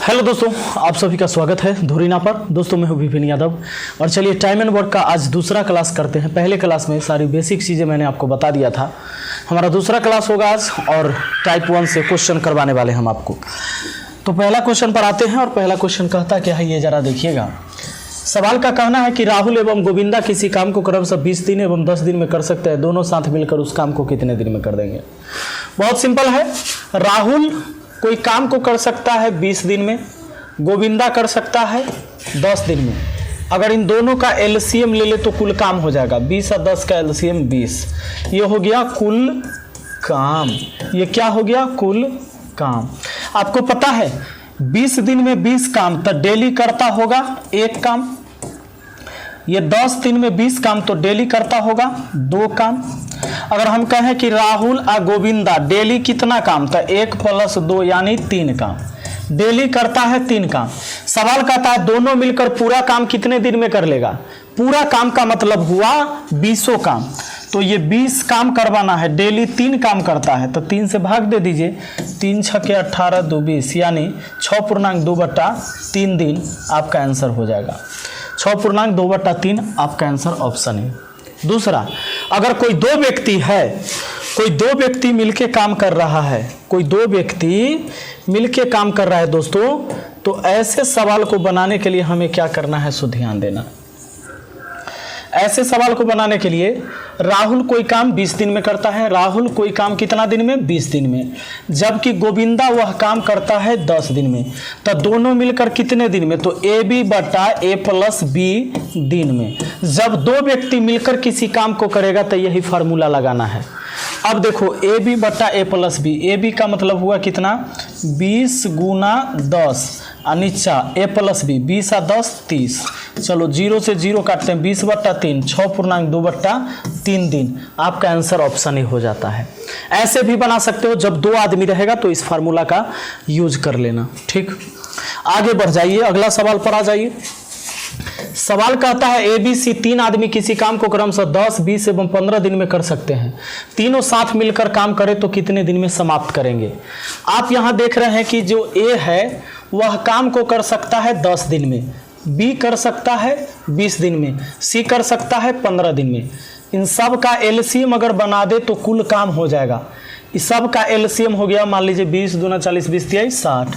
Hello दोस्तों, आप सभी का स्वागत है धुरीना पर। दोस्तों मैं हूं विपिन यादव और चलिए टाइम एंड वर्क का आज दूसरा क्लास करते हैं। पहले क्लास में सारी बेसिक चीज़ें मैंने आपको बता दिया था। हमारा दूसरा क्लास होगा आज और टाइप 1 से क्वेश्चन करवाने वाले हम आपको। तो पहला क्वेश्चन पर आते हैं और पहला क्वेश्चन कहता क्या है ये जरा देखिएगा। सवाल का कहना है कि राहुल एवं गोविंदा किसी काम को क्रमशः 20 दिन एवं 10 दिन में कर सकते हैं। दोनों साथ मिलकर उस काम को कितने दिन में कर देंगे। बहुत सिंपल है। राहुल कोई काम को कर सकता है 20 दिन में, गोविंदा कर सकता है 10 दिन में। अगर इन दोनों का एलसीएम ले ले तो कुल काम हो जाएगा। 20 और 10 का एलसीएम 20। ये हो गया कुल काम। ये क्या हो गया? कुल काम। आपको पता है 20 दिन में 20 काम तो डेली करता होगा एक काम। ये 10 दिन में 20 काम तो डेली करता होगा 2 काम। अगर हम कहें कि राहुल और गोविंदा डेली कितना काम, तो 1 + 2 यानी 3 काम। डेली करता है 3 काम। सवाल कहता है दोनों मिलकर पूरा काम कितने दिन में कर लेगा। पूरा काम का मतलब हुआ 20 काम। तो ये 20 काम करवाना है, डेली 3 काम करता है तो 3 से भाग दे दीजिए। 3 × 6 = 18, 2 = 20 यानी 6.2/3 दिन आपका आंसर हो जाएगा। 6.2/3 आपका आंसर ऑप्शन है। दूसरा, अगर कोई 2 व्यक्ति है, कोई 2 व्यक्ति मिलके काम कर रहा है, कोई 2 व्यक्ति मिलके काम कर रहा है दोस्तों, तो ऐसे सवाल को बनाने के लिए हमें क्या करना है सो ध्यान देना। ऐसे सवाल को बनाने के लिए राहुल कोई काम 20 दिन में करता है। राहुल कोई काम कितना दिन में? 20 दिन में। जबकि गोविंदा वह काम करता है 10 दिन में। तो दोनों मिलकर कितने दिन में? तो AB/A+B दिन में। जब 2 व्यक्ति मिलकर किसी काम को करेगा तो यही फार्मूला लगाना है। अब देखो AB/A+B। AB का मतलब हुआ कितना? 20 × 10 और नीचा A+B 20 और 10 30। चलो 0 से 0 काटते हैं, 20/3 6.2/3 दिन। आपका आंसर ऑप्शन ए हो जाता है। ऐसे भी बना सकते हो, जब 2 आदमी रहेगा तो इस फार्मूला का यूज कर लेना। ठीक, आगे बढ़ जाइए, अगला सवाल पर आ जाइए। सवाल कहता है ABC 3 आदमी किसी काम को क्रमशः 10, 20 एवं 15 दिन में कर सकते हैं। तीनों साथ मिलकर काम करें तो कितने दिन में समाप्त करेंगे। आप यहां देख रहे हैं कि जो A है वह काम को कर सकता है 10 दिन में, B कर सकता है 20 दिन में, C कर सकता है 15 दिन में। इन सब का एलसीएम अगर बना दे तो कुल काम हो जाएगा। इस सब का एलसीएम हो गया, मान लीजिए 20 दूना 40, 20 × 60।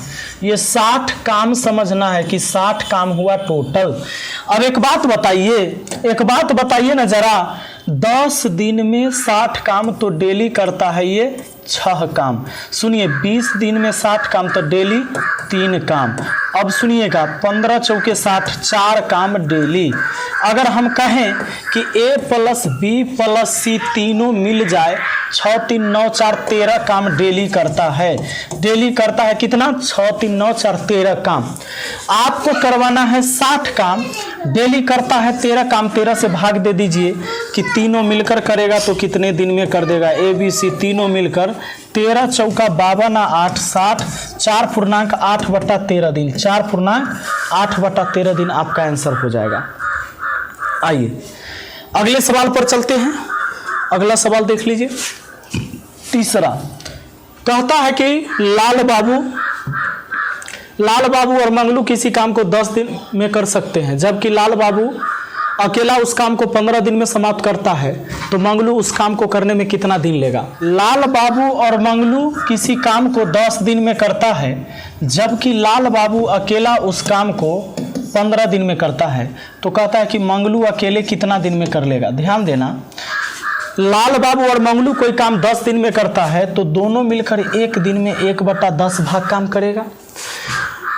ये 60 काम समझना है कि 60 काम हुआ टोटल। अब एक बात बताइए ना जरा, 10 दिन में 60 काम तो डेली करता है ये 6 काम। सुनिए 20 दिन में 60 काम तो डेली 3 काम। अब सुनिएगा 15 × 4 = 60, 4 काम डेली। अगर हम कहें कि A+B+C तीनों मिल जाए 6 × 3 = 9 × 4 = 13 काम डेली करता है। डेली करता है कितना? 6 × 3 = 9 × 4 = 13 काम। आपको करवाना है 60 काम, डेली करता है 13 काम। 13 से भाग दे दीजिए कि तीनों मिलकर करेगा तो कितने दिन में कर देगा। ABC तीनों मिलकर 13 × 4 = 52 × 8 = 60, 4.8/13 दिन। 4.8/13 दिन आपका आंसर हो जाएगा। आइए अगले सवाल पर चलते हैं। अगला सवाल देख लीजिए। तीसरा कहता है कि लाल बाबू और मंगलू किसी काम को 10 दिन में कर सकते हैं। जबकि लाल बाबू अकेला उस काम को 15 दिन में समाप्त करता है, तो मंगलू उस काम को करने में कितना दिन लेगा। लाल बाबू और मंगलू किसी काम को 10 दिन में करता है, जबकि लाल बाबू अकेला उस काम को 15 दिन में करता है, तो कहता है कि मंगलू अकेले कितना दिन में कर लेगा। ध्यान देना, लाल बाबू और मंगलू कोई काम 10 दिन में करता है तो दोनों मिलकर 1 दिन में 1/10 भाग काम करेगा।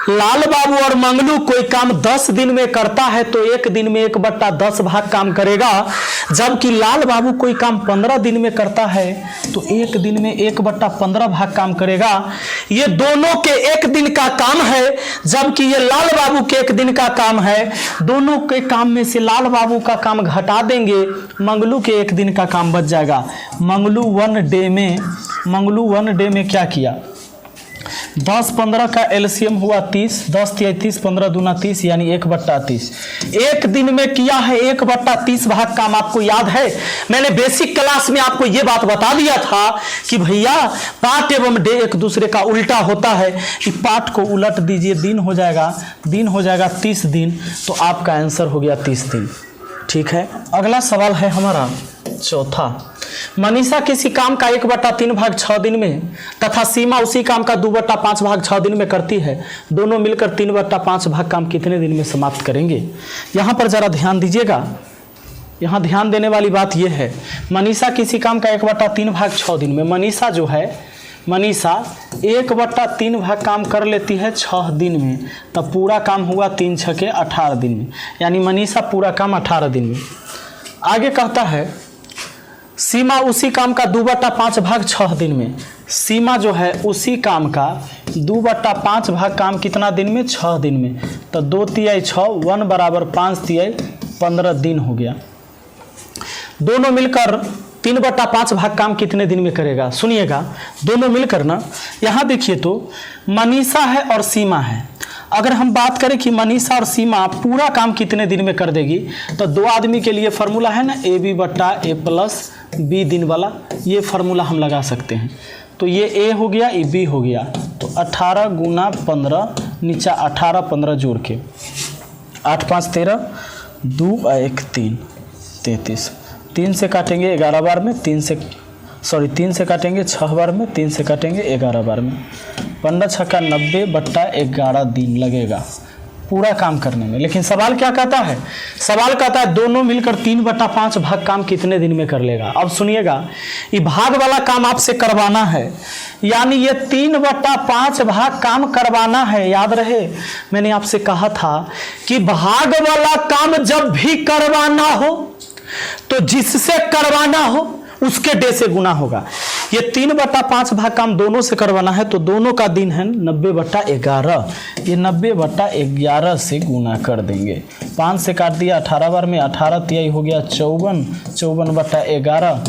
लाल बाबू और मंगलू कोई काम 10 दिन में करता है तो 1 दिन में 1/10 भाग काम करेगा। जबकि लाल बाबू कोई काम 15 दिन में करता है तो 1 दिन में 1/15 भाग काम करेगा। ये दोनों के 1 दिन का काम है, जबकि ये लाल बाबू के 1 दिन का काम है। दोनों के काम में से लाल बाबू का काम घटा देंगे, मंगलू के 1 दिन का काम बच जाएगा। मंगलू 1 डे में क्या किया? 10-15 का एलसीएम हुआ 30, 10-30, 15 × 30 यानी 1/30। एक दिन में किया है 1/30 भाग काम। आपको याद है मैंने बेसिक क्लास में आपको यह बात बता दिया था कि भैया पार्ट एवं डे एक दूसरे का उल्टा होता है, कि पार्ट को उलट दीजिए, दिन हो जाएगा 30 दिन, तो आपका आंसर हो गया 30 दिन। ठीक है, अगला सवाल है हमारा चौथा। मनीषा किसी काम का 1/3 भाग 6 दिन में तथा सीमा उसी काम का 2/5 भाग 6 दिन में करती है। दोनों मिलकर 3/5 भाग काम कितने दिन में समाप्त करेंगे? यहाँ पर जरा ध्यान दीजिएगा। यहाँ ध्यान देने वाली बात यह है, मनीषा किसी काम का 1/3 भाग 6 दिन में, मनीषा 1/3 भाग काम कर लेती है 6 दिन में, तब पूरा काम हुआ 3 × 6 = 18 दिन में, यानी मनीषा पूरा काम 18 दिन में। आगे कहता है सीमा उसी काम का 2/5 भाग 6 दिन में। सीमा जो है उसी काम का 2/5 भाग काम कितना दिन में? 6 दिन में। तो 2 × 6 1 = 5 × 15 दिन हो गया। दोनों मिलकर 3/5 भाग काम कितने दिन में करेगा? सुनिएगा, दोनों मिलकर ना, यहाँ देखिए तो मनीषा है और सीमा है। अगर हम बात करें कि मनीषा और सीमा पूरा काम कितने दिन में कर देगी, तो दो आदमी के लिए फार्मूला है ना AB/A + B दिन वाला, ये फार्मूला हम लगा सकते हैं। तो ये A हो गया, ये B हो गया, तो 18 × 15 नीचे 18 15 जोड़ के 8 × 5 = 13, 2 × 1 = 3 33। 3 से काटेंगे 11 बार में, 3 से काटेंगे 6 बार में, 3 से काटेंगे 11 बार में। 15 × 6 = 90/11 दिन लगेगा पूरा काम करने में। लेकिन सवाल क्या कहता है? सवाल कहता है दोनों मिलकर 3/5 भाग काम कितने दिन में कर लेगा। अब सुनिएगा, ये भाग वाला काम आपसे करवाना है, यानी ये 3/5 भाग काम करवाना है। याद रहे मैंने आपसे कहा था कि भाग वाला काम जब भी करवाना हो तो जिससे करवाना हो उसके डे से गुना होगा। ये 3/5 भाग काम दोनों से करवाना है, तो दोनों का दिन है 90/11। ये 90/11 से गुना कर देंगे। 5 से काट दिया 18 बार में, 18 × 3 हो गया 54, 54/11,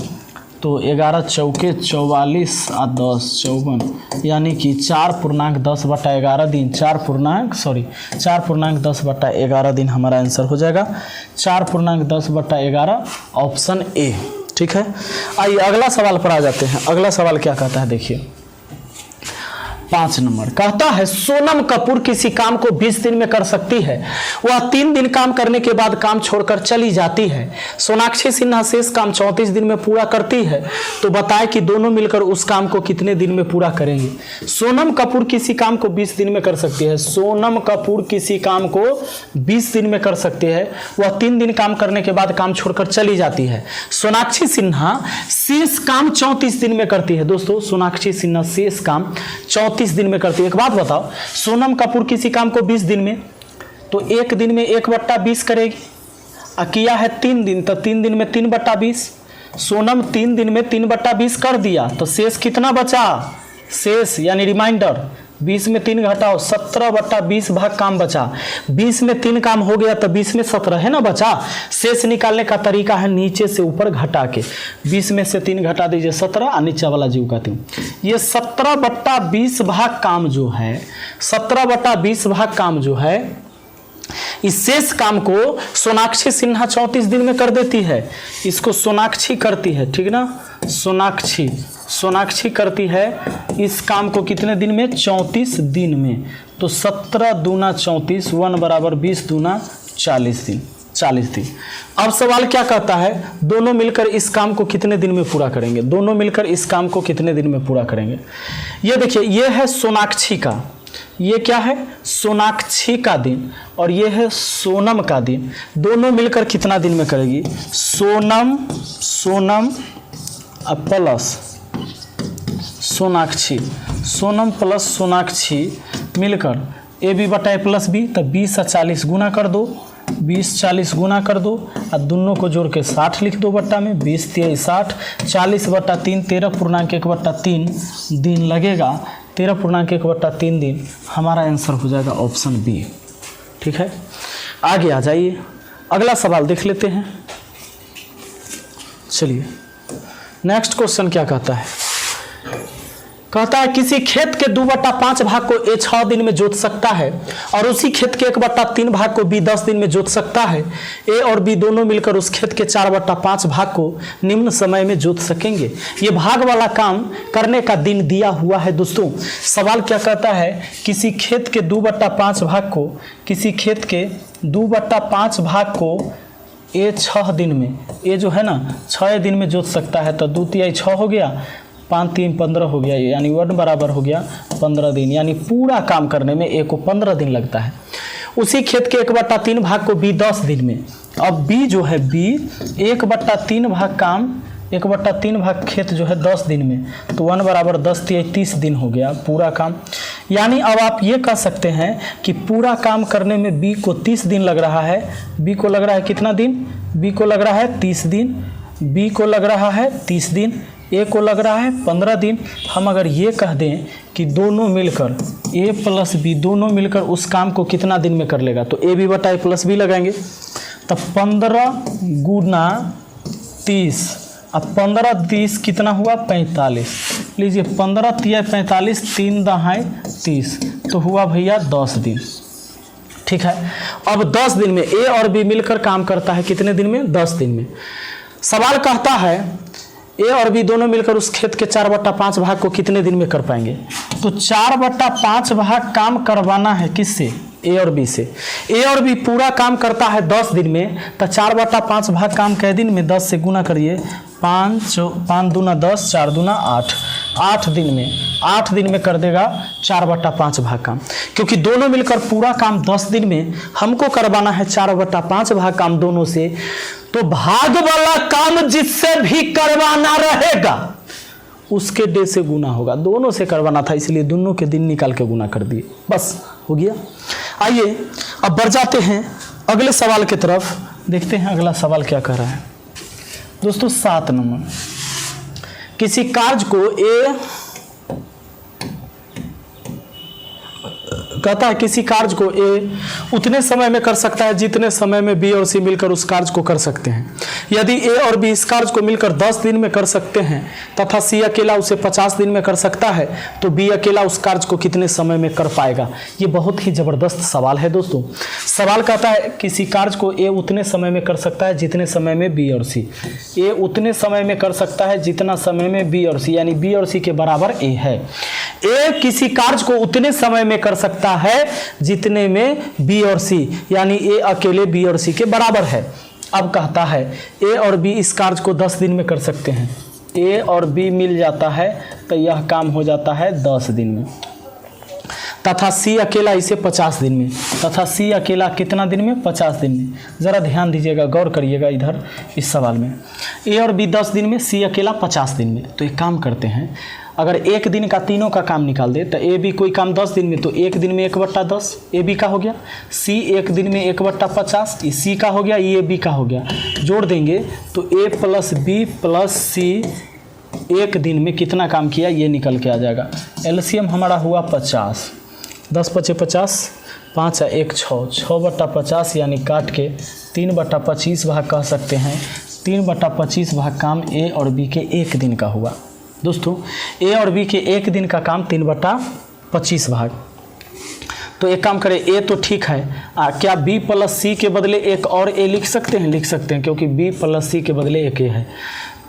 तो 11 × 4 = 44 और 10 54, यानी कि 4.10/11 दिन, 4.10/11 दिन हमारा आंसर हो जाएगा। 4.10/11 ऑप्शन ए। ठीक है, आइए अगला सवाल पर आ जाते हैं। अगला सवाल क्या कहता है देखिए, 5 नंबर कहता है सोनम कपूर किसी काम को 20 दिन में कर सकती है। वह 3 दिन काम करने के बाद काम छोड़कर चली जाती है। सोनाक्षी सिन्हा शेष काम 34 दिन में पूरा करती है। तो बताएं कि दोनों मिलकर उस काम को कितने दिन में पूरा करेंगे। सोनम कपूर किसी काम को 20 दिन में कर सकती है। सोनम कपूर किसी काम को 20 दिन में कर सकती है। वह 3 दिन काम करने के बाद काम छोड़कर चली जाती है। सोनाक्षी सिन्हा शेष काम 34 दिन में करती है। दोस्तों सोनाक्षी सिन्हा शेष काम 34 दिन में करती है। एक बात बताओ, सोनम कपूर किसी काम को 20 दिन में, तो एक दिन में 1/20 करेगी। किया है 3 दिन, तो 3 दिन में 3/20। सोनम 3 दिन में 3/20 कर दिया, तो शेष कितना बचा? शेष यानी रिमाइंडर 20 में 3 घटाओ, 17/20 भाग काम बचा। 20 में 3 काम हो गया, तो 20 में 17 है ना बचा। शेष निकालने का तरीका है नीचे से ऊपर घटा के, 20 में से 3 घटा दीजिए 17, और नीचे वाला जीव कहते हैं। ये 17/20 भाग काम जो है, 17/20 भाग काम जो है, इस शेष काम को सोनाक्षी सिन्हा 34 दिन में कर देती है। इसको सोनाक्षी करती है, ठीक ना, सोनाक्षी करती है इस काम को कितने दिन में? 34 दिन में। तो 17 दूना 34, 1 = 20 दूना 40 दिन, 40 दिन। अब सवाल क्या कहता है, दोनों मिलकर इस काम को कितने दिन में पूरा करेंगे? दोनों मिलकर इस काम को कितने दिन में पूरा करेंगे? ये देखिए, ये है सोनाक्षी का, ये क्या है? सोनाक्षी का दिन, और ये है सोनम का दिन। दोनों मिलकर कितना दिन में करेगी? सोनम प्लस सोनाक्षी, सोनम प्लस सोनाक्षी मिलकर AB/A + B, तो 20 और 40 गुना कर दो, 20 40 गुना कर दो, और दोनों को जोड़ के 60 लिख दो बट्टा में। 20 × 60, 40/3, 13.1/3 दिन लगेगा। 13.1/3 दिन हमारा आंसर हो जाएगा ऑप्शन बी। ठीक है, आगे आ जाइए, अगला सवाल देख लेते हैं। चलिए नेक्स्ट क्वेश्चन क्या कहता है, कहता है किसी खेत के 2/5 भाग को ए 6 दिन में जोत सकता है और उसी खेत के 1/3 भाग को बी 10 दिन में जोत सकता है। ए और बी दोनों मिलकर उस खेत के 4/5 भाग को निम्न समय में जोत सकेंगे। ये भाग वाला काम करने का दिन दिया हुआ है दोस्तों। सवाल क्या कहता है, किसी खेत के 2/5 भाग को, किसी खेत के 2/5 भाग को ए 6 दिन में, ए जो है ना 6 दिन में जोत सकता है, तो 2 तिहाई 6 हो गया, 5 3 15 हो गया, यानी 1 बराबर हो गया 15 दिन, यानी पूरा काम करने में ए को 15 दिन लगता है। उसी खेत के 1/3 भाग को बी 10 दिन में। अब बी जो है, बी 1/3 भाग काम, 1/3 भाग खेत जो है 10 दिन में, तो 1 बराबर 10 तिहाई 30 दिन हो गया पूरा काम। यानी अब आप ये कह सकते हैं कि पूरा काम करने में बी को 30 दिन लग रहा है। बी को लग रहा है कितना दिन, बी को लग रहा है 30 दिन, बी को लग रहा है 30 दिन, ए को लग रहा है 15 दिन। हम अगर ये कह दें कि दोनों मिलकर ए प्लस बी दोनों मिलकर उस काम को कितना दिन में कर लेगा, तो ए बी बटा ए प्लस बी लगाएंगे, तब 15 गुना 30, अब 15 30 कितना हुआ 45। लीजिए 15 तिहाई 45, 3 दहाई 30, तो हुआ भैया 10 दिन। ठीक है, अब 10 दिन में ए और बी मिलकर काम करता है कितने दिन में, 10 दिन में। सवाल कहता है ए और बी दोनों मिलकर उस खेत के 4/5 भाग को कितने दिन में कर पाएंगे, तो 4/5 भाग काम करवाना है किससे, ए और बी से। ए और बी पूरा काम करता है 10 दिन में, तो 4/5 भाग काम कै दिन में, 10 से गुना करिए, 5 दूना 10, 4 दूना 8, 8 दिन में, 8 दिन में कर देगा 4/5 भाग काम। क्योंकि दोनों मिलकर पूरा काम 10 दिन में हमको करवाना है 4/5 भाग काम दोनों से, तो भाग वाला काम जिससे भी करवाना रहेगा उसके डे से गुना होगा। दोनों से करवाना था इसलिए दोनों के दिन निकाल के गुना कर दिए, बस हो गया। आइए अब बढ़ जाते हैं अगले सवाल की तरफ, देखते हैं अगला सवाल क्या कह रहा है दोस्तों। 7 नंबर, किसी कार्य को ए कहता है किसी कार्य को ए उतने समय में कर सकता है जितने समय में बी और सी मिलकर उस कार्य को कर सकते हैं। यदि ए और बी इस कार्य को मिलकर 10 दिन में कर सकते हैं तथा सी अकेला उसे 50 दिन में कर सकता है, तो बी अकेला उस कार्य को कितने समय में कर पाएगा। ये बहुत ही जबरदस्त सवाल है दोस्तों। सवाल कहता है किसी कार्य को ए उतने समय में कर सकता है जितने समय में बी और सी, ए उतने समय में कर सकता है जितना समय में बी और सी, यानी बी और सी के बराबर ए है। ए किसी कार्य को उतने समय में कर सकता है जितने में बी और सी, यानी ए अकेले बी और सी के बराबर है। अब कहता है ए और बी इस कार्य को 10 दिन में कर सकते हैं, ए और बी मिल जाता है तो यह काम हो जाता है 10 दिन में, तथा सी अकेला इसे 50 दिन में, तथा सी अकेला कितना दिन में, 50 दिन में। ज़रा ध्यान दीजिएगा, गौर करिएगा इधर इस सवाल में, ए और बी 10 दिन में, सी अकेला 50 दिन में। तो एक काम करते हैं, अगर एक दिन का तीनों का काम निकाल दे तो ए बी कोई काम 10 दिन में, तो एक दिन में 1/10 ए बी का हो गया, सी एक दिन में 1/50 ये सी का हो गया, ये बी का हो गया। जोड़ देंगे तो ए प्लस बी प्लस सी एक दिन में कितना काम किया ये निकल के आ जाएगा। एलसीएम हमारा हुआ 50, 10 × 50, 5 × 1 6, 6/50 यानी काट के 3/25 भाग कह सकते हैं। 3/25 भाग काम ए और बी के एक दिन का हुआ दोस्तों। ए और बी के एक दिन का काम 3/25 भाग। तो एक काम करें, ए तो ठीक है, क्या बी प्लस सी के बदले एक और ए लिख सकते हैं, लिख सकते हैं, क्योंकि बी प्लस सी के बदले एक ए है।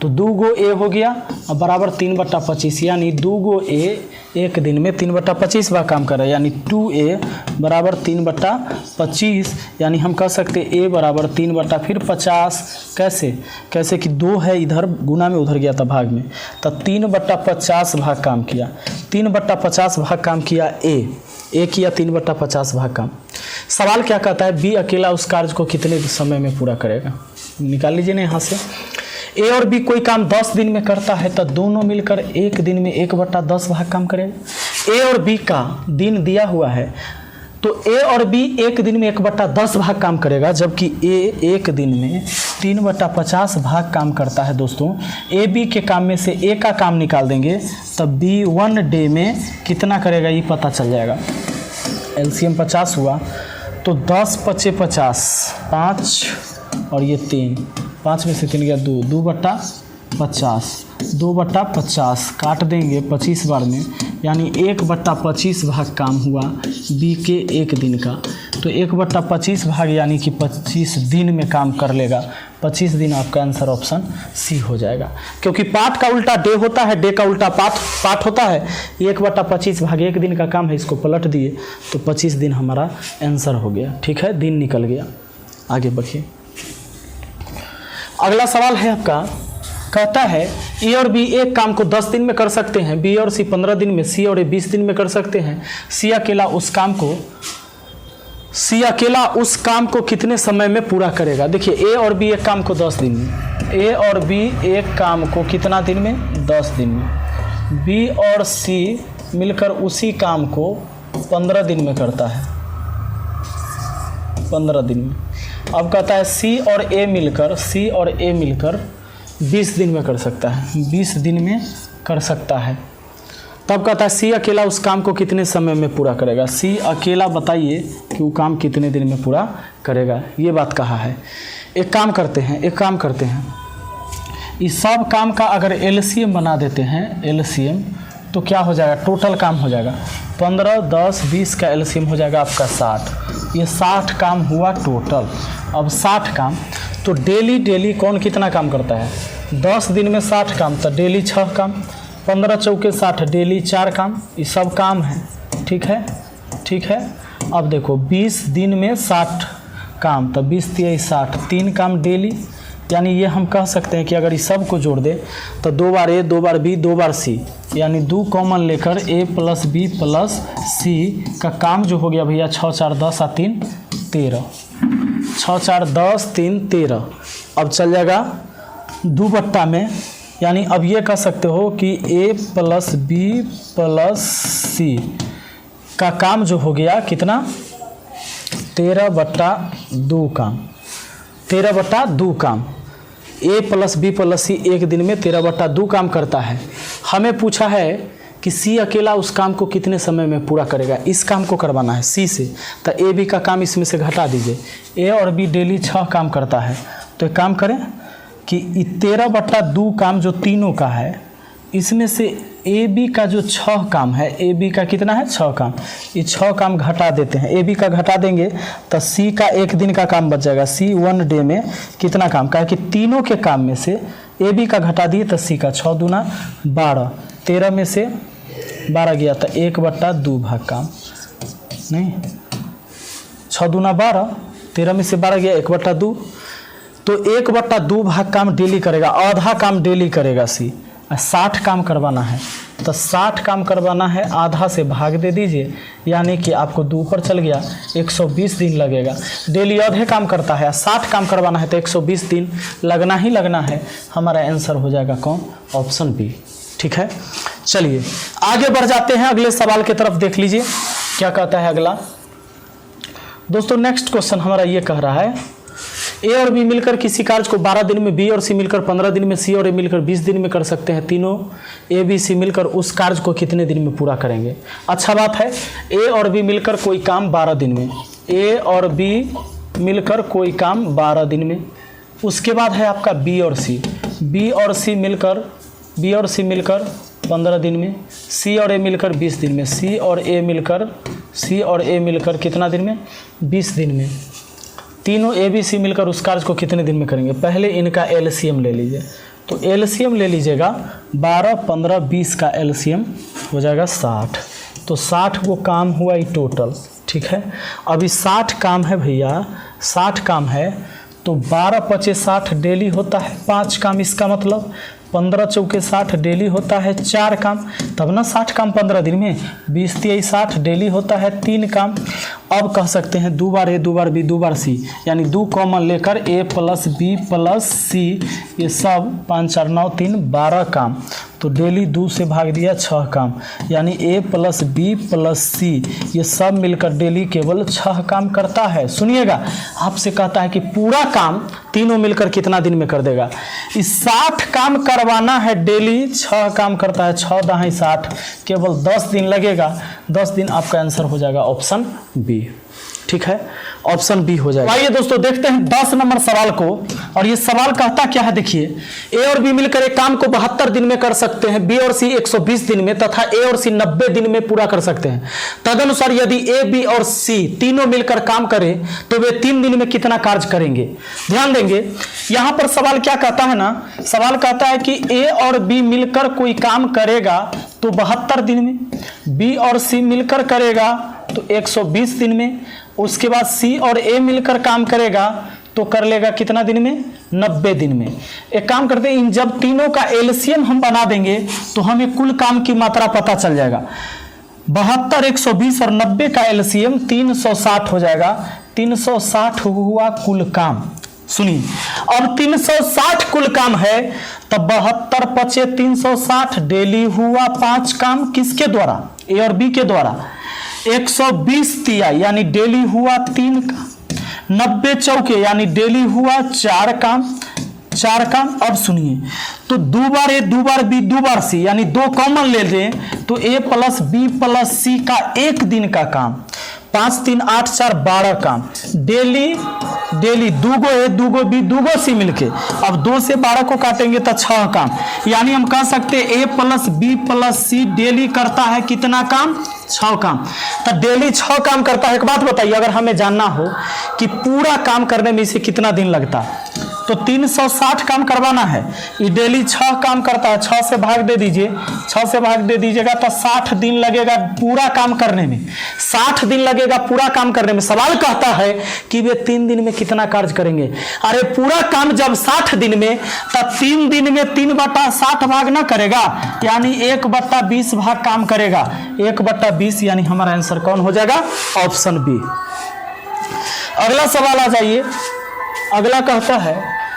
तो 2 गो ए हो गया बराबर 3/25, यानी 2 गो ए एक दिन में 3/25 भाग काम कर रहा है, यानी 2a बराबर 3/25, यानी हम कह सकते a बराबर 3/50। कैसे कि 2 है इधर गुना में उधर गया था भाग में, तो 3/50 भाग काम किया, 3/50 भाग काम किया ए किया 3/50 भाग काम। सवाल क्या कहता है, बी अकेला उस कार्य को कितने समय में पूरा करेगा। निकाल लीजिए ना यहाँ से। ए और बी कोई काम 10 दिन में करता है तो दोनों मिलकर एक दिन में 1/10 भाग काम करेगा। ए और बी का दिन दिया हुआ है तो ए और बी एक दिन में 1/10 भाग काम करेगा, जबकि ए एक दिन में 3/50 भाग काम करता है दोस्तों। ए बी के काम में से ए का काम निकाल देंगे तब बी 1 डे में कितना करेगा ये पता चल जाएगा। एलसीएम 50 हुआ तो 10 × 50 5 और ये 3, 5 में से 3 गया 2, 2/10 50, 2/50 काट देंगे 25 बार में, यानी 1/25 भाग काम हुआ बी के एक दिन का। तो 1/25 भाग यानी कि 25 दिन में काम कर लेगा। 25 दिन आपका आंसर ऑप्शन सी हो जाएगा, क्योंकि पाठ का उल्टा डे होता है, डे का उल्टा पाठ होता है। 1/25 भाग एक दिन का काम है, इसको पलट दिए तो 25 दिन हमारा आंसर हो गया। ठीक है, दिन निकल गया। आगे बढ़िए। अगला सवाल है आपका, कहता है ए और बी एक काम को 10 दिन में कर सकते हैं, बी और सी 15 दिन में, सी और ए 20 दिन में कर सकते हैं। सी अकेला उस काम को कितने समय में पूरा करेगा। देखिए ए और बी एक काम को 10 दिन में, ए और बी एक काम को कितना दिन में, 10 दिन में। बी और सी मिलकर उसी काम को 15 दिन में करता है, 15 दिन में। अब कहता है सी और ए मिलकर 20 दिन में कर सकता है, 20 दिन में कर सकता है। तब कहता है सी अकेला उस काम को कितने समय में पूरा करेगा। सी अकेला बताइए कि वो काम कितने दिन में पूरा करेगा, ये बात कहा है। एक काम करते हैं, इस सब काम का अगर एलसीएम बना देते हैं, एलसीएम तो क्या हो जाएगा, टोटल काम हो जाएगा 15, 10, 20 का एलसीएम हो जाएगा आपका 60। ये 60 काम हुआ टोटल। अब 60 काम तो डेली कौन कितना काम करता है, 10 दिन में 60 काम तो डेली 6 काम, 15 चौके 60 डेली 4 काम, ये सब काम है। ठीक है। अब देखो 20 दिन में 60 काम तो 20 × 60 3 काम डेली, यानी ये हम कह सकते हैं कि अगर इस सब को जोड़ दे तो 2 बार ए 2 बार बी 2 बार सी, यानी 2 कॉमन लेकर ए प्लस बी प्लस सी का काम जो हो गया भैया 6 4 10 और 3 13, 6 4 10 3 13। अब चल जाएगा 2 बट्टा में, यानी अब ये कह सकते हो कि ए प्लस बी प्लस सी का काम जो हो गया कितना 13/2 काम, 13/2 काम। ए प्लस बी प्लस सी एक दिन में 13/2 काम करता है। हमें पूछा है कि सी अकेला उस काम को कितने समय में पूरा करेगा। इस काम को करवाना है सी से, तो ए बी का काम इसमें से घटा दीजिए। ए और बी डेली 6 काम करता है, तो एक काम करें कि 13/2 काम जो तीनों का है, इसमें से ए बी का जो 6 काम है, ए बी का कितना है 6 काम, ये 6 काम घटा देते हैं। ए बी का घटा देंगे तो सी का एक दिन का काम बच जाएगा। सी 1 डे में कितना काम का है कि तीनों के काम में से ए बी का घटा दिए तो सी का 6 दूना 12, 13 में से 12 गया तो 1/2 भाग काम, नहीं 6 दूना 12, 13 में से 12 गया 1/2, तो 1/2 भाग काम डेली करेगा, आधा काम डेली करेगा सी। 60 काम करवाना है तो 60 काम करवाना है, आधा से भाग दे दीजिए, यानी कि आपको 2 पर चल गया 120 दिन लगेगा। डेली आधे काम करता है, 60 काम करवाना है तो 120 दिन लगना ही लगना है। हमारा आंसर हो जाएगा कौन, ऑप्शन बी। ठीक है, चलिए आगे बढ़ जाते हैं, अगले सवाल की तरफ देख लीजिए क्या कहता है अगला। दोस्तों नेक्स्ट क्वेश्चन हमारा ये कह रहा है ए और बी मिलकर किसी कार्य को 12 दिन में, बी और सी मिलकर 15 दिन में, सी और ए मिलकर 20 दिन में कर सकते हैं। तीनों ए बी सी मिलकर उस कार्य को कितने दिन में पूरा करेंगे। अच्छा बात है, ए और बी मिलकर कोई काम 12 दिन में, ए और बी मिलकर कोई काम 12 दिन में। उसके बाद है आपका बी और सी, बी और सी मिलकर 15 दिन में, सी और ए मिलकर 20 दिन में, सी और ए मिलकर कितना दिन में, 20 दिन में। तीनों ए बी सी मिलकर उस कार्य को कितने दिन में करेंगे। पहले इनका एलसीएम ले लीजिए, तो एलसीएम ले लीजिएगा 12, 15, 20 का एलसीएम हो जाएगा 60, तो 60 वो काम हुआ ही टोटल। ठीक है, अभी 60 काम है भैया, 60 काम है तो 12 × 5 = 60 डेली होता है 5 काम, इसका मतलब 15 चौके 60 डेली होता है 4 काम, तब ना 60 काम 15 दिन में। 20 × 60 डेली होता है 3 काम। अब कह सकते हैं 2 बार ए 2 बार बी 2 बार सी, यानी 2 कॉमन लेकर ए प्लस बी प्लस सी, ये सब 5 4 9 3 12 काम, तो डेली 2 से भाग दिया 6 काम, यानी ए प्लस बी प्लस सी ये सब मिलकर डेली केवल 6 काम करता है। सुनिएगा, आपसे कहता है कि पूरा काम तीनों मिलकर कितना दिन में कर देगा। इस 60 काम करवाना है, डेली 6 काम करता है, 6 × 60 केवल 10 दिन लगेगा। 10 दिन आपका आंसर हो जाएगा ऑप्शन बी। ठीक है, ऑप्शन बी हो जाएगा। आइए दोस्तों देखते हैं 10 नंबर सवाल को, और ये सवाल कहता क्या है, देखिए ए और बी मिलकर एक काम को 72 दिन में कर सकते हैं, बी और सी 120 दिन में तथा ए और सी 90 दिन में पूरा कर सकते हैं। तदनुसार यदि ए, बी और सी तीनों मिलकर काम करें तो वे 3 दिन में कितना कार्य करेंगे। ध्यान देंगे यहां पर सवाल क्या कहता है ना, सवाल कहता है कि ए और बी मिलकर कोई काम करेगा तो 72 दिन में, बी और सी मिलकर करेगा तो 120 दिन में, उसके बाद सी और ए मिलकर काम करेगा तो कर लेगा कितना दिन में, 90 दिन में। एक काम करते हैं, इन जब तीनों का एलसीएम हम बना देंगे तो हमें कुल काम की मात्रा पता चल जाएगा। 72, 120 और 90 का एलसीएम 360 हो जाएगा। 360 हुआ कुल काम। सुनिए, अब 360 कुल काम है तो 72 पचे 360, डेली हुआ 5 काम, किसके द्वारा, ए और बी के द्वारा। 120 तिया यानी डेली हुआ 3 काम, 90 चौके यानी डेली हुआ 4 काम। अब सुनिए, तो 2 बार ए 2 बार बी 2 बार सी यानी 2 कॉमन ले लें तो ए प्लस बी प्लस सी का 1 दिन का काम। 5 3 8 4 12 काम, डेली 2 गो ए 2 गो बी 2 गो सी मिलके, अब 2 से 12 को काटेंगे तो 6 काम। यानी हम कह सकते हैं ए प्लस बी प्लस सी डेली करता है कितना काम, 6 काम। तो डेली 6 काम करता है। एक बात बताइए, अगर हमें जानना हो कि पूरा काम करने में इसे कितना दिन लगता तो 360 काम करवाना है, ये डेली 6 काम करता है, 6 से भाग दे दीजिए, 6 से भाग दे दीजिएगा तो 60 दिन लगेगा पूरा काम करने में। 60 दिन लगेगा पूरा काम करने में। सवाल कहता है कि वे 3 दिन में कितना कार्य करेंगे। अरे पूरा काम जब 60 दिन में, तब 3 दिन में 3/60 भाग ना करेगा, यानी 1/20 भाग काम करेगा। 1/20 यानी हमारा आंसर कौन हो जाएगा, ऑप्शन बी। अगला सवाल आ जाइए। अगला कहता है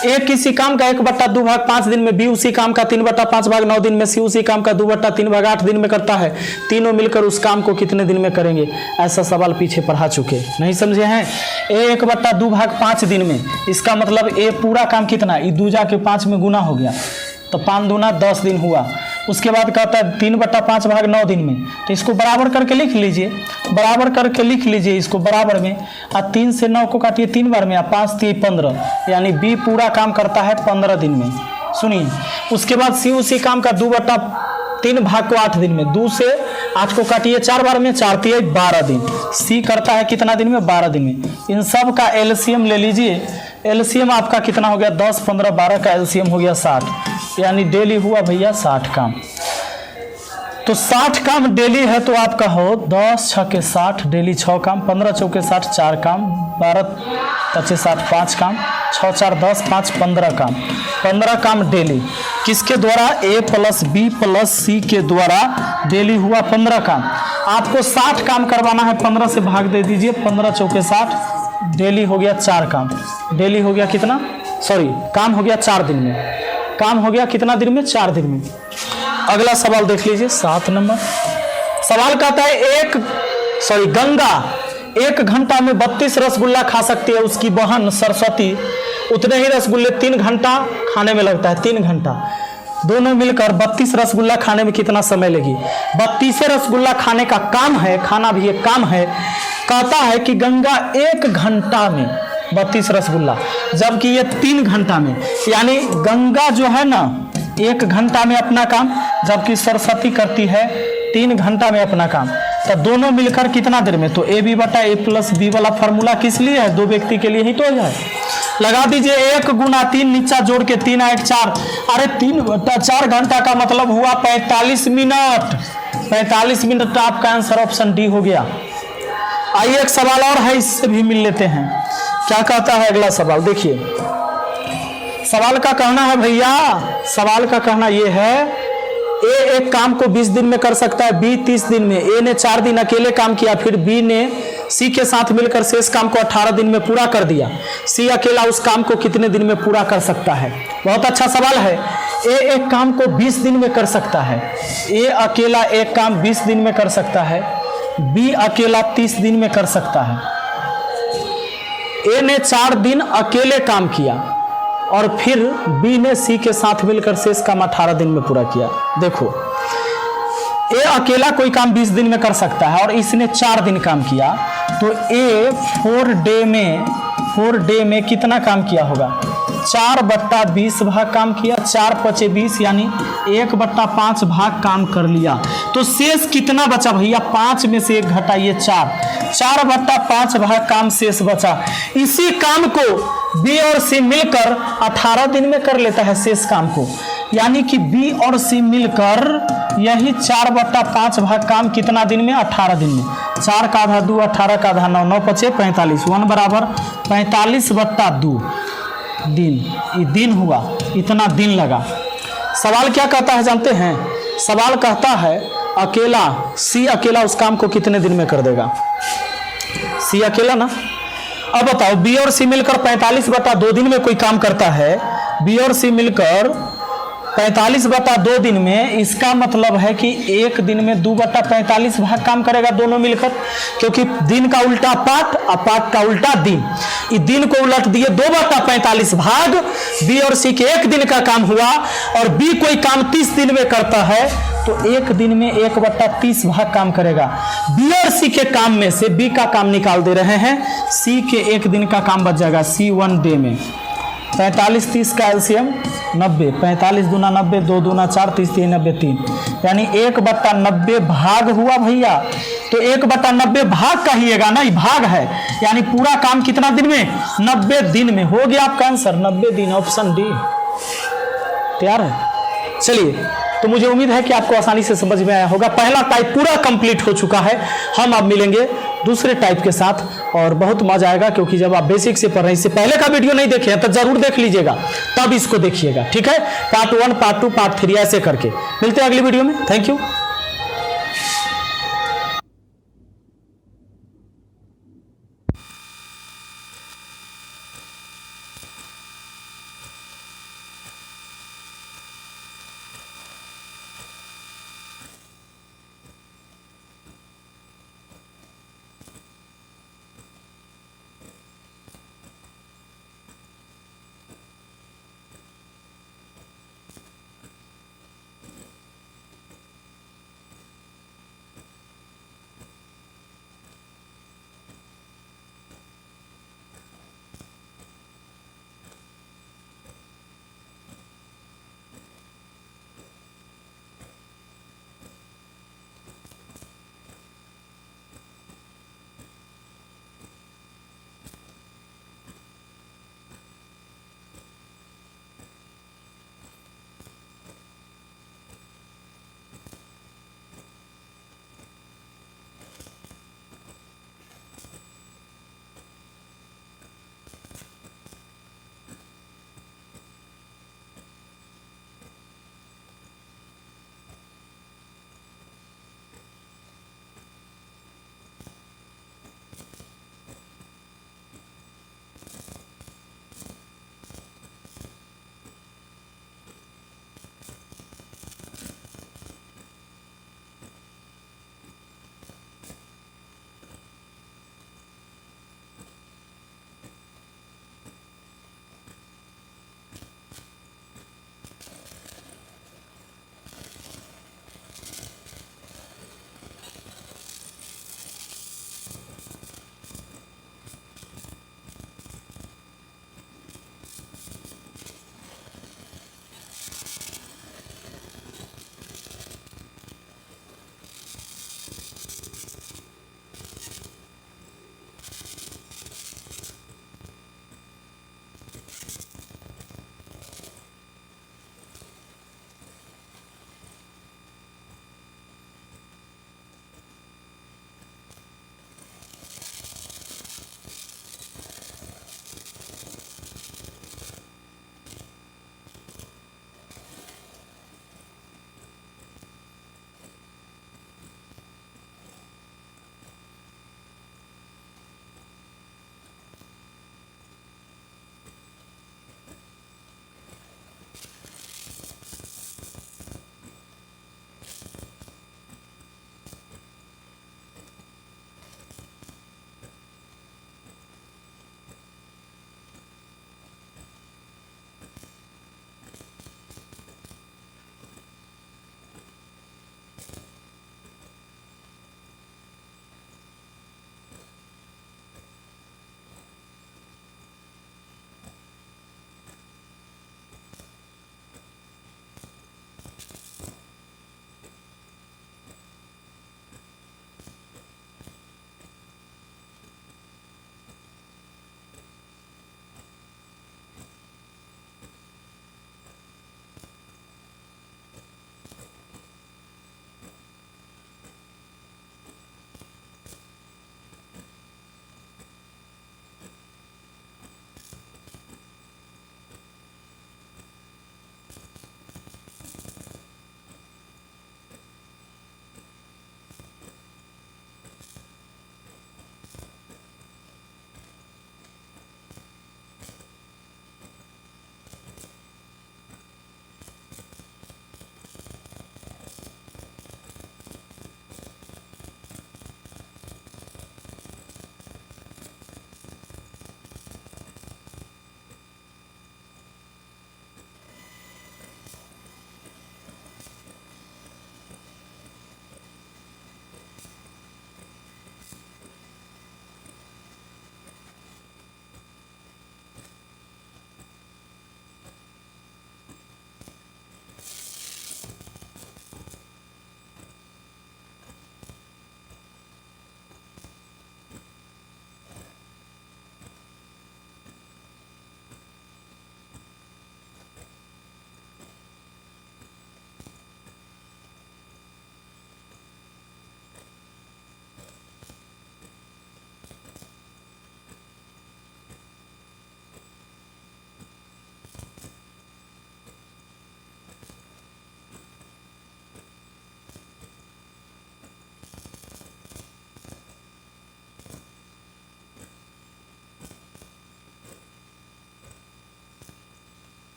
ए किसी काम का 1/2 भाग 5 दिन में, बी उसी काम का 3/5 भाग 9 दिन में, सी उसी काम का 2/3 भाग 8 दिन में करता है। तीनों मिलकर उस काम को कितने दिन में करेंगे। ऐसा सवाल पीछे पढ़ा चुके, नहीं समझे हैं। ए 1/2 भाग 5 दिन में, इसका मतलब ए पूरा काम कितना, ये 2 जाके 5 में गुना हो गया तो 5 दूना 10 दिन हुआ। उसके बाद कहता है 3/5 भाग 9 दिन में, तो इसको बराबर करके लिख लीजिए, बराबर करके लिख लीजिए इसको बराबर में। 3 से 9 को काटिए 3 बार में, 5 3 15, यानी बी पूरा काम करता है 15 दिन में। सुनिए, उसके बाद सी उसी काम का 2/3 भाग को 8 दिन में, 2 से 8 को काटिए 4 बार में, 4 3 12 दिन। सी करता है कितना दिन में, 12 दिन में। इन सब का एलसीएम ले लीजिए, एलसीएम आपका कितना हो गया, 10 15 12 का एलसीएम हो गया 60, यानी डेली हुआ भैया 60 काम। तो 60 काम डेली है तो आपका हो 10 6 के 60, डेली 6 काम, 15 चौके 60 4 काम, 12 25 60 5 काम, 6 4 10 5 15 काम। 15 काम डेली किसके द्वारा, ए प्लस बी प्लस सी के द्वारा डेली हुआ 15 काम। आपको 60 काम करवाना है, 15 से भाग दे दीजिए, 15 चौके 60, डेली हो गया 4 काम। डेली हो गया कितना, सॉरी काम हो गया 4 दिन में, काम हो गया कितना दिन में, 4 दिन में। अगला सवाल देख लीजिए 7 नंबर सवाल कहता है गंगा 1 घंटा में 32 रसगुल्ला खा सकती है, उसकी बहन सरस्वती उतने ही रसगुल्ले 3 घंटा खाने में लगता है। 3 घंटा, दोनों मिलकर 32 रसगुल्ला खाने में कितना समय लेगी। 32 रसगुल्ला खाने का काम है, खाना भी एक काम है। कहता है कि गंगा 1 घंटा में 32 रसगुल्ला, जबकि ये 3 घंटा में, यानी गंगा जो है ना 1 घंटा में अपना काम, जबकि सरस्वती करती है 3 घंटा में अपना काम। तो दोनों मिलकर कितना देर में, तो ए बी बटा ए प्लस बी वाला फॉर्मूला किस लिए है, 2 व्यक्ति के लिए ही तो हो जाए। लगा दीजिए 1 गुना 3, नीचा जोड़ के 3 1 4, अरे 3/4 घंटा का मतलब हुआ 45 मिनट। 45 मिनट आपका आंसर ऑप्शन डी हो गया। आइए एक सवाल और है, इससे भी मिल लेते हैं। क्या कहता है अगला सवाल, देखिए सवाल का कहना है भैया, सवाल का कहना यह है ए एक काम को 20 दिन में कर सकता है, बी 30 दिन में। ए ने 4 दिन अकेले काम किया, फिर बी ने सी के साथ मिलकर शेष काम को 18 दिन में पूरा कर दिया। सी अकेला उस काम को कितने दिन में पूरा कर सकता है। बहुत अच्छा सवाल है। ए एक काम को 20 दिन में कर सकता है, ए अकेला एक काम 20 दिन में कर सकता है, बी अकेला 30 दिन में कर सकता है। ए ने 4 दिन अकेले काम किया और फिर बी ने सी के साथ मिलकर शेष काम 18 दिन में पूरा किया। देखो ए अकेला कोई काम 20 दिन में कर सकता है और इसने 4 दिन काम किया, तो ए 4 डे में कितना काम किया होगा? 4/20 भाग काम किया, 4 × 20 यानी 1/5 भाग काम कर लिया। तो शेष कितना बचा भैया? 5 में से 1 घटाइए 4/5 भाग काम शेष बचा। इसी काम को बी और सी मिलकर 18 दिन में कर लेता है शेष काम को, यानी कि बी और सी मिलकर यही 4/5 भाग काम कितना दिन में? 18 दिन में। 4 का आधा 2, 18 का आधा 9, 9 × 5 = 45, 1 बराबर 45/2 दिन। ये दिन हुआ, इतना दिन लगा। सवाल क्या कहता है जानते हैं? सवाल कहता है सी अकेला उस काम को कितने दिन में कर देगा? सी अकेला ना। अब बताओ, बी और सी मिलकर 45/2 दिन में कोई काम करता है, बी और सी मिलकर 45/2 दिन में, इसका मतलब है कि एक दिन में 2/45 भाग काम करेगा दोनों मिलकर, क्योंकि दिन का उल्टा पाठ और पाठ का उल्टा दिन। इस दिन को उलट दिए, 2/45 भाग बी और सी के एक दिन का काम हुआ, और बी कोई काम 30 दिन में करता है तो एक दिन में 1/30 भाग काम करेगा। बी और सी के काम में से बी का काम निकाल दे रहे हैं, सी के एक दिन का काम बच जाएगा सी 1 डे में। 45 30 का एलसीएम 90, 45 दूना 90, 2 दूना 4, 30 3 90 3, यानी 1/90 भाग हुआ भैया। तो 1/90 भाग कहिएगा ना, ये भाग है, यानी पूरा काम कितना दिन में? 90 दिन में। हो गया आपका आंसर 90 दिन, ऑप्शन डी। तैयार है? चलिए, तो मुझे उम्मीद है कि आपको आसानी से समझ में आया होगा। पहला टाइप पूरा कंप्लीट हो चुका है। हम अब मिलेंगे दूसरे टाइप के साथ, और बहुत मजा आएगा, क्योंकि जब आप बेसिक से पढ़ रहे हैं, इससे पहले का वीडियो नहीं देखे हैं तो जरूर देख लीजिएगा, तब इसको देखिएगा। ठीक है? पार्ट 1, पार्ट 2, पार्ट 3 ऐसे करके मिलते हैं अगली वीडियो में। Thank you.